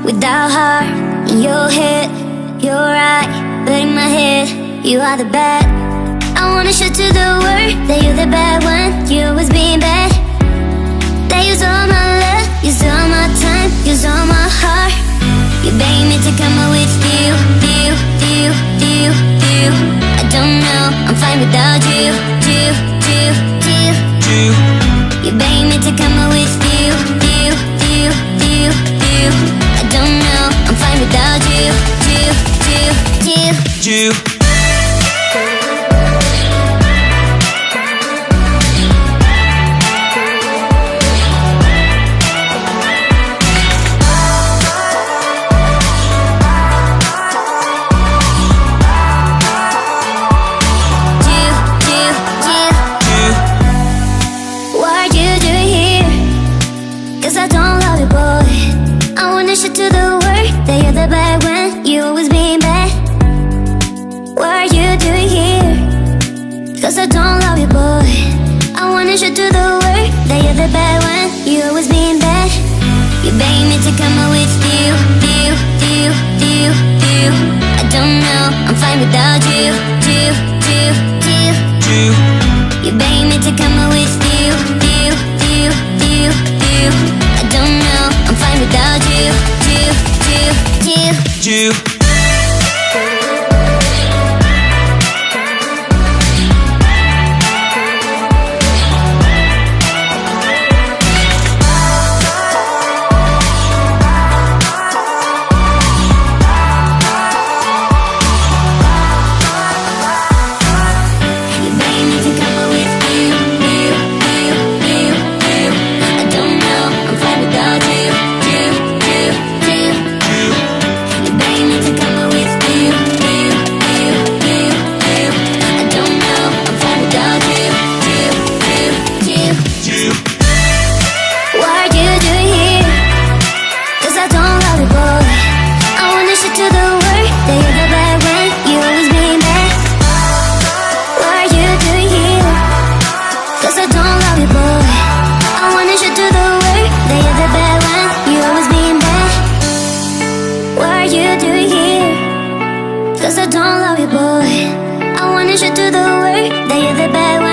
without heart. In your head, you're right, but in my head, you are the bad. I wanna show to the world that you're the bad one. You always being bad. That use all my love, use all my time, use all my heart. You beg me to come out with you. I don't know, I'm fine without you. You beg me to come out with you. I don't know, I'm fine without you. To the world that you're the bad one. You always being bad. What are you doing here? Cause I don't love you, boy. I wanna show to the world that you're the bad one. You always being bad. You beg me to come out with you. I don't know, I'm fine without you. You beg me to come out with you. I don't know, I'm fine without you. Cause I don't love you, boy. I wanna show to the world that you're the bad one.